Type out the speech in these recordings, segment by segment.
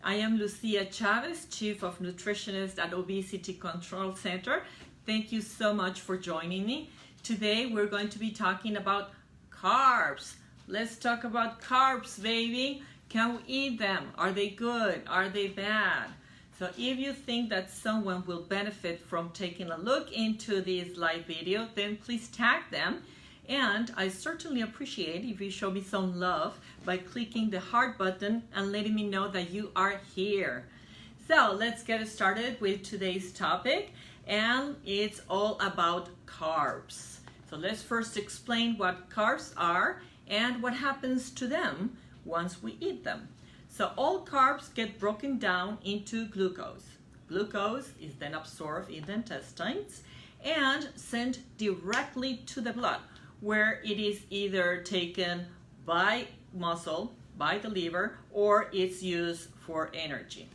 I am Lucía Chávez, Chief of Nutritionist at Obesity Control Center. Thank you so much for joining me. Today we're going to be talking about carbs. Let's talk about carbs, baby. Can we eat them? Are they good? Are they bad? So if you think that someone will benefit from taking a look into this live video, then please tag them. And I certainly appreciate if you show me some love by clicking the heart button and letting me know that you are here. So let's get started with today's topic, and it's all about carbs. So let's first explain what carbs are and what happens to them once we eat them. So all carbs get broken down into glucose. Glucose is then absorbed in the intestines and sent directly to the blood, where it is either taken by muscle, by the liver, or it's used for energy.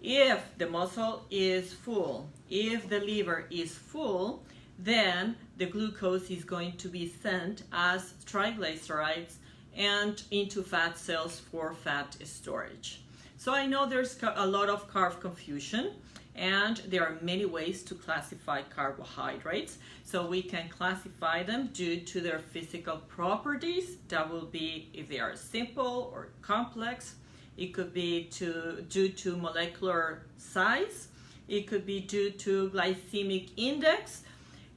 If the muscle is full, if the liver is full, then the glucose is going to be sent as triglycerides and into fat cells for fat storage. So I know there's a lot of carb confusion, and there are many ways to classify carbohydrates. So we can classify them due to their physical properties. That will be if they are simple or complex. It could be due to molecular size. It could be due to glycemic index.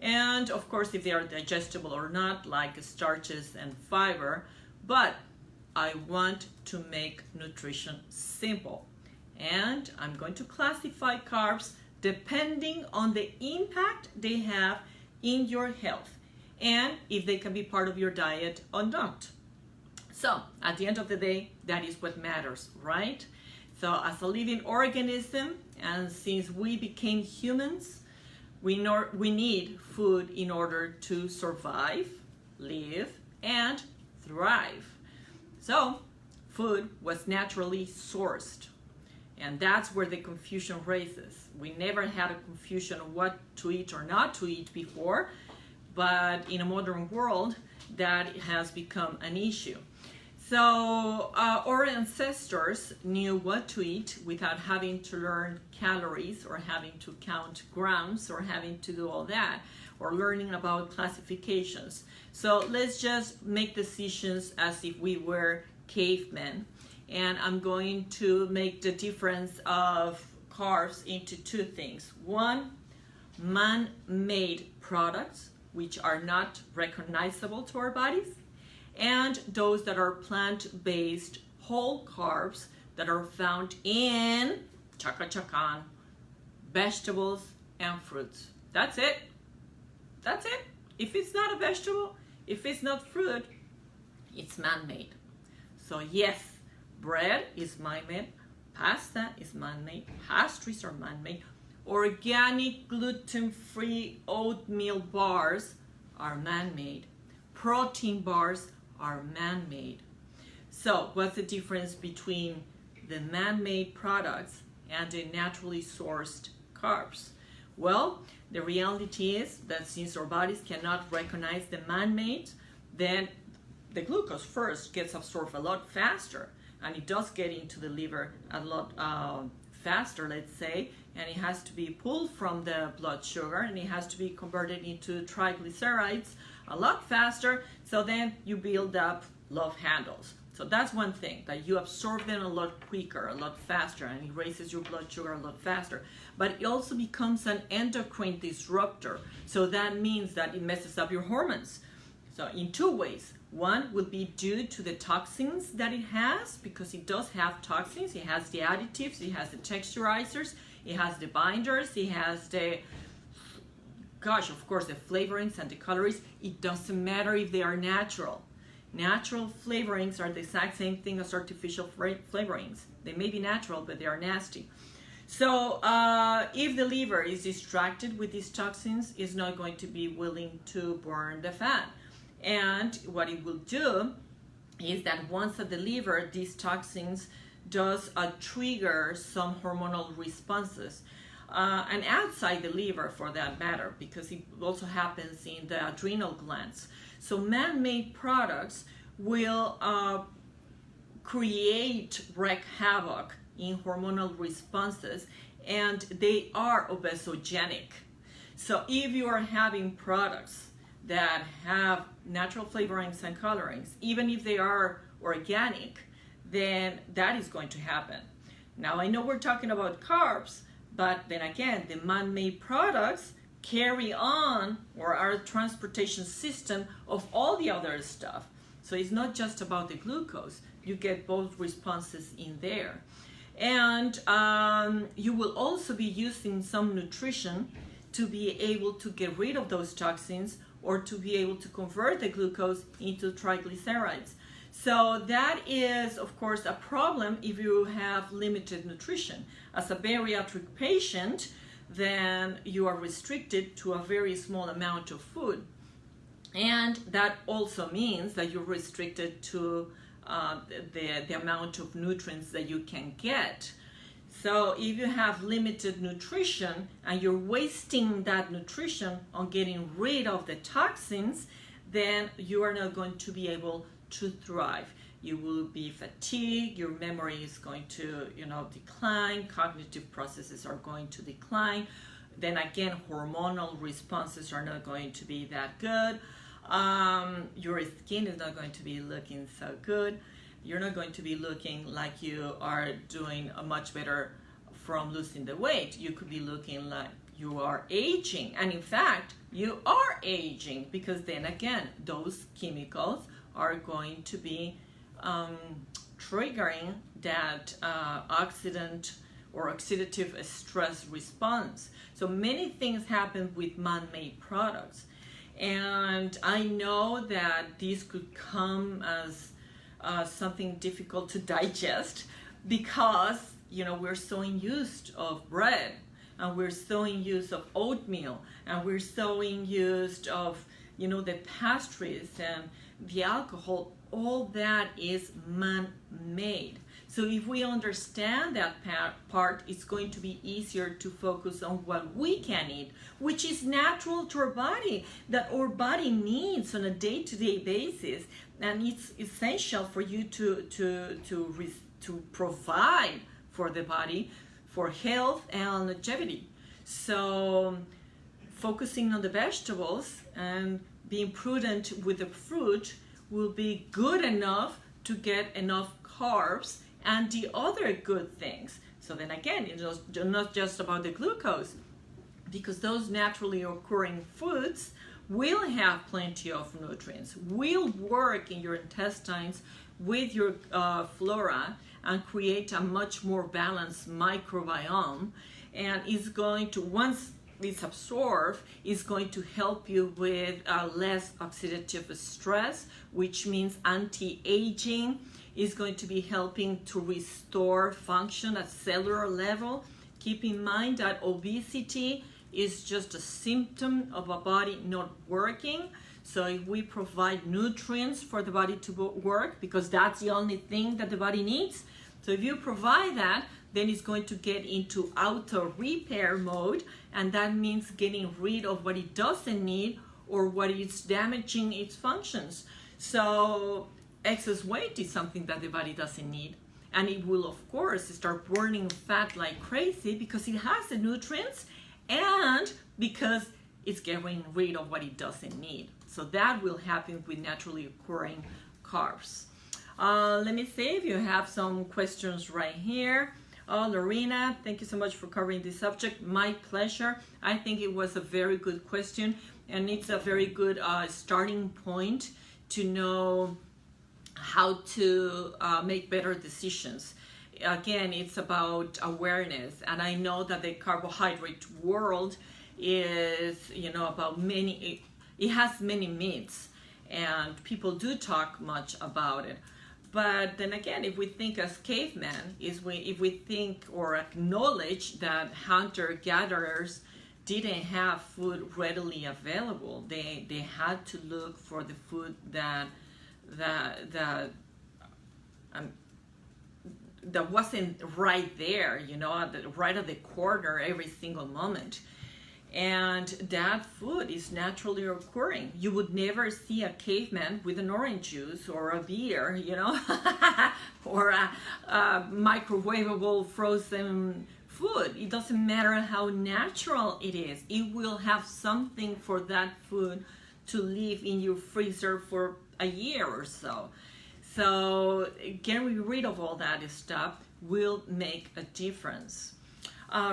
And of course, if they are digestible or not, like starches and fiber. But I want to make nutrition simple. And I'm going to classify carbs depending on the impact they have in your health and if they can be part of your diet or not. So at the end of the day, that is what matters, right? So as a living organism, and since we became humans, we need food in order to survive, live, and thrive. So food was naturally sourced. And that's where the confusion raises. We never had a confusion of what to eat or not to eat before, but in a modern world, that has become an issue. So our ancestors knew what to eat without having to learn calories or having to count grams or having to do all that, or learning about classifications. So let's just make decisions as if we were cavemen. And I'm going to make the difference of carbs into two things. One, man-made products, which are not recognizable to our bodies, and those that are plant-based whole carbs that are found in chaka-chakan, vegetables and fruits. That's it. That's it. If it's not a vegetable, if it's not fruit, it's man-made. So yes, bread is man-made, pasta is man-made, pastries are man-made, organic gluten-free oatmeal bars are man-made, protein bars are man-made. So what's the difference between the man-made products and the naturally sourced carbs? Well, the reality is that since our bodies cannot recognize the man-made, then the glucose first gets absorbed a lot faster, and it does get into the liver a lot faster, let's say, and it has to be pulled from the blood sugar, and it has to be converted into triglycerides a lot faster, so then you build up love handles. So that's one thing, that you absorb them a lot quicker, a lot faster, and it raises your blood sugar a lot faster. But it also becomes an endocrine disruptor, so that means that it messes up your hormones. So in two ways. One will be due to the toxins that it has, because it does have toxins. It has the additives, it has the texturizers, it has the binders, it has the, of course, the flavorings and the colorings. It doesn't matter if they are natural. Natural flavorings are the exact same thing as artificial flavorings. They may be natural, but they are nasty. So if the liver is distracted with these toxins, it's not going to be willing to burn the fat. And what it will do is that once at the liver, these toxins does trigger some hormonal responses. And outside the liver for that matter, because it also happens in the adrenal glands. So man-made products will wreak havoc in hormonal responses, and they are obesogenic. So if you are having products that have natural flavorings and colorings, even if they are organic, then that is going to happen. Now, I know we're talking about carbs, but then again, the man-made products carry on or are a transportation system of all the other stuff. So it's not just about the glucose. You get both responses in there. And you will also be using some nutrition to be able to get rid of those toxins or to be able to convert the glucose into triglycerides. So that is, of course, a problem if you have limited nutrition. As a bariatric patient, then you are restricted to a very small amount of food. And that also means that you're restricted to the amount of nutrients that you can get. So if you have limited nutrition and you're wasting that nutrition on getting rid of the toxins, then you are not going to be able to thrive. You will be fatigued, your memory is going to, decline, cognitive processes are going to decline. Then again, hormonal responses are not going to be that good. Your skin is not going to be looking so good. You're not going to be looking like you are doing a much better from losing the weight. You could be looking like you are aging. And in fact, you are aging, because then again, those chemicals are going to be triggering that oxidant or oxidative stress response. So many things happen with man-made products. And I know that these could come as something difficult to digest, because we're so used of bread, and we're so used of oatmeal, and we're so used of the pastries and the alcohol. All that is man-made. So if we understand that part, it's going to be easier to focus on what we can eat, which is natural to our body, that our body needs on a day-to-day basis, and it's essential for you to provide for the body for health and longevity. So focusing on the vegetables and being prudent with the fruit will be good enough to get enough carbs and the other good things. So then again, it's not just about the glucose, because those naturally occurring foods will have plenty of nutrients, will work in your intestines with your flora and create a much more balanced microbiome, and is going to, once it's absorbed, is going to help you with less oxidative stress, which means anti-aging, is going to be helping to restore function at cellular level. Keep in mind that obesity is just a symptom of a body not working. So if we provide nutrients for the body to work, because that's the only thing that the body needs, so if you provide that, then it's going to get into auto repair mode, and that means getting rid of what it doesn't need or what is damaging its functions. So excess weight is something that the body doesn't need, and it will of course start burning fat like crazy, because it has the nutrients and because it's getting rid of what it doesn't need. So that will happen with naturally occurring carbs. Let me see if you have some questions right here. Oh, Lorena, thank you so much for covering this subject. My pleasure. I think it was a very good question, and it's a very good starting point to know how to make better decisions. Again, it's about awareness, and I know that the carbohydrate world is, about many, it has many myths, and people do talk much about it. But then again, if we think as cavemen, if we think or acknowledge that hunter-gatherers didn't have food readily available, they had to look for the food that wasn't right there, right at the corner every single moment. And that food is naturally occurring. You would never see a caveman with an orange juice or a beer, you know, or a microwavable frozen food. It doesn't matter how natural it is. It will have something for that food to live in your freezer for a year or so. So getting rid of all that stuff will make a difference.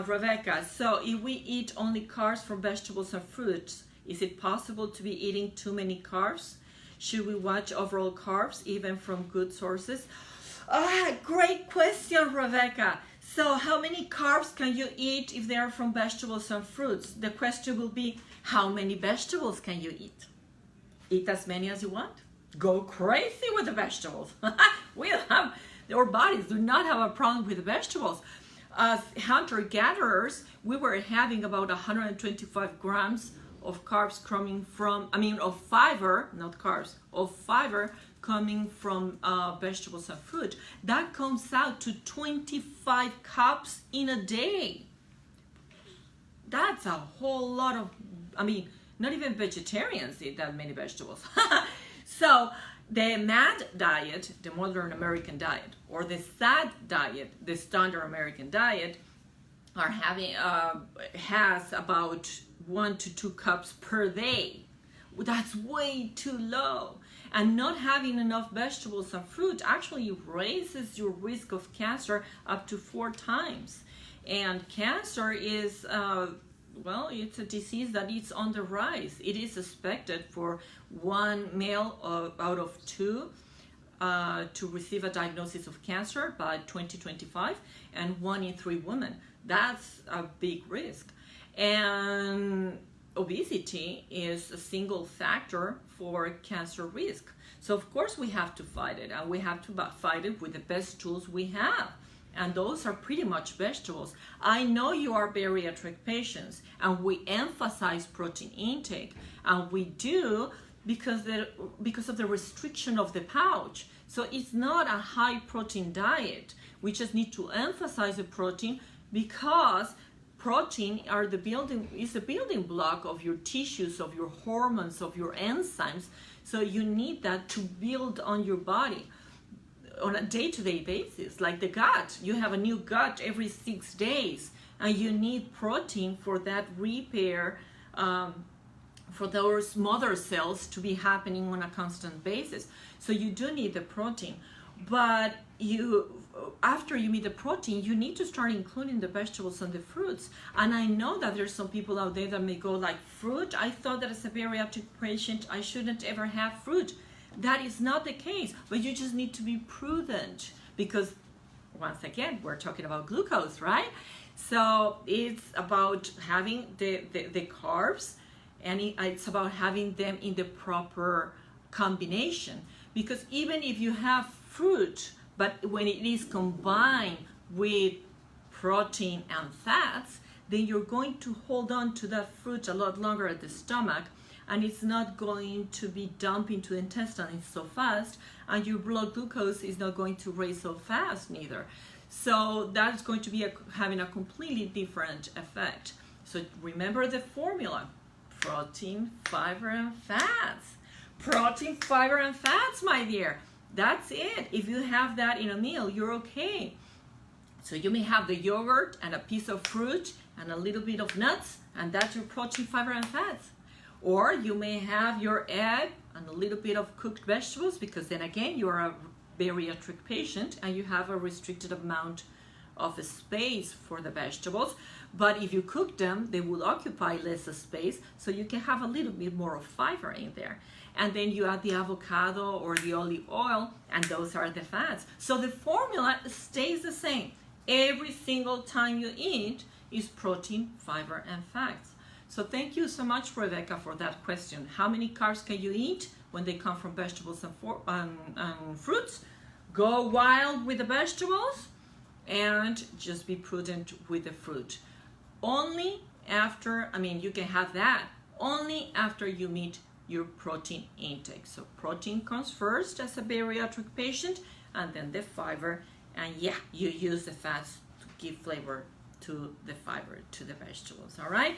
Rebecca, so if we eat only carbs from vegetables and fruits, is it possible to be eating too many carbs? Should we watch overall carbs even from good sources? Great question, Rebecca. So how many carbs can you eat if they are from vegetables and fruits? The question will be, how many vegetables can you eat? Eat as many as you want. Go crazy with the vegetables. Our bodies do not have a problem with the vegetables. As hunter-gatherers, we were having about 125 grams of carbs coming from, of fiber, not carbs, of fiber coming from vegetables and fruit. That comes out to 25 cups in a day. That's a whole lot of, not even vegetarians eat that many vegetables. So the MAD diet, the modern American diet, or the SAD diet, the standard American diet, has about 1 to 2 cups per day. That's way too low. And not having enough vegetables and fruit actually raises your risk of cancer up to 4 times. And cancer is, it's a disease that is on the rise. It is suspected for 1 male out of 2 to receive a diagnosis of cancer by 2025, and 1 in 3 women. That's a big risk. And obesity is a single factor for cancer risk. So of course we have to fight it, and we have to fight it with the best tools we have. And those are pretty much vegetables. I know you are bariatric patients, and we emphasize protein intake, and we do because of the restriction of the pouch. So it's not a high protein diet. We just need to emphasize the protein, because protein is the building block of your tissues, of your hormones, of your enzymes. So you need that to build on your body on a day-to-day basis. Like the gut, you have a new gut every 6 days, and you need protein for that repair, for those mother cells to be happening on a constant basis. So you do need the protein, but after you meet the protein, you need to start including the vegetables and the fruits. And I know that there's some people out there that may go like, fruit? I thought that as a bariatric patient, I shouldn't ever have fruit. That is not the case, but you just need to be prudent, because once again, we're talking about glucose, right? So it's about having the carbs, and it's about having them in the proper combination. Because even if you have fruit, but when it is combined with protein and fats, then you're going to hold on to that fruit a lot longer at the stomach, and it's not going to be dumped into the intestine so fast, and your blood glucose is not going to raise so fast neither. So that's going to be having a completely different effect. So remember the formula: protein, fiber, and fats. Protein, fiber, and fats, my dear. That's it. If you have that in a meal, you're okay. So you may have the yogurt and a piece of fruit and a little bit of nuts, and that's your protein, fiber, and fats. Or you may have your egg and a little bit of cooked vegetables, because then again, you're a bariatric patient and you have a restricted amount of space for the vegetables. But if you cook them, they will occupy less space, so you can have a little bit more of fiber in there. And then you add the avocado or the olive oil, and those are the fats. So the formula stays the same. Every single time you eat is protein, fiber, and fats. So thank you so much, Rebecca, for that question. How many carbs can you eat when they come from vegetables and fruits? Go wild with the vegetables, and just be prudent with the fruit. Only after, you can have that only after you meet your protein intake. So protein comes first as a bariatric patient, and then the fiber, and you use the fats to give flavor to the fiber, to the vegetables. All right.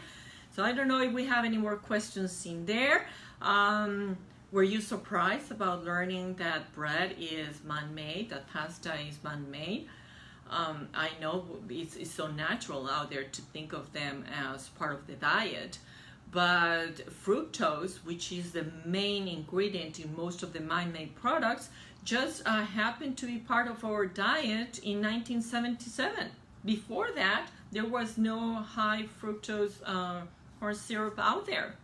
So I don't know if we have any more questions in there. Were you surprised about learning that bread is man-made, that pasta is man-made? I know it's so natural out there to think of them as part of the diet, but fructose, which is the main ingredient in most of the man-made products, just happened to be part of our diet in 1977. Before that, there was no high fructose corn syrup out there.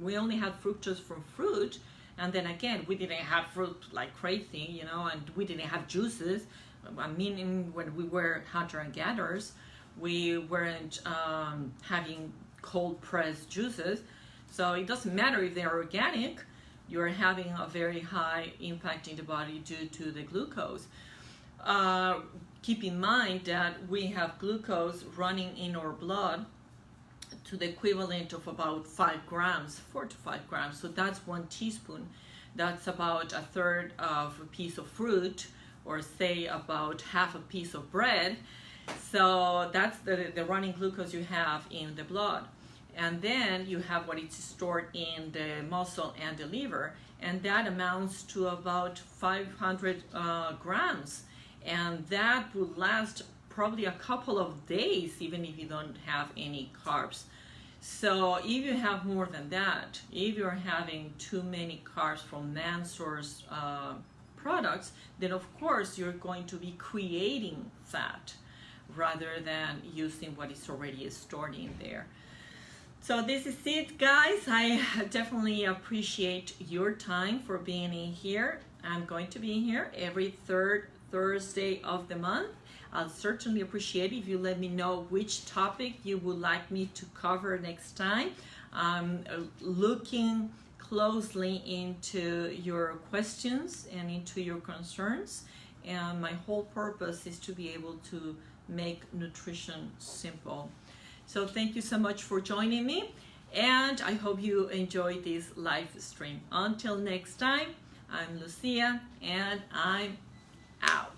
We only had fructose from fruit, and then again, we didn't have fruit like crazy, you know, and we didn't have juices. I mean, when we were hunter and gatherers, we weren't having cold pressed juices. So it doesn't matter if they're organic, you're having a very high impact in the body due to the glucose. Keep in mind that we have glucose running in our blood to the equivalent of about 5 grams, 4 to 5 grams. So that's 1 teaspoon. That's about a third of a piece of fruit, or say about half a piece of bread. So that's the running glucose you have in the blood. And then you have what is stored in the muscle and the liver, and that amounts to about 500 grams. And that will last probably a couple of days, even if you don't have any carbs. So if you have more than that, if you're having too many carbs from man-sourced products, then of course you're going to be creating fat rather than using what is already stored in there. So this is it, guys. I definitely appreciate your time for being in here. I'm going to be here every third Thursday of the month. I'll certainly appreciate if you let me know which topic you would like me to cover next time. I'm looking closely into your questions and into your concerns, and my whole purpose is to be able to make nutrition simple. So thank you so much for joining me, and I hope you enjoyed this live stream. Until next time, I'm Lucia, and I'm out.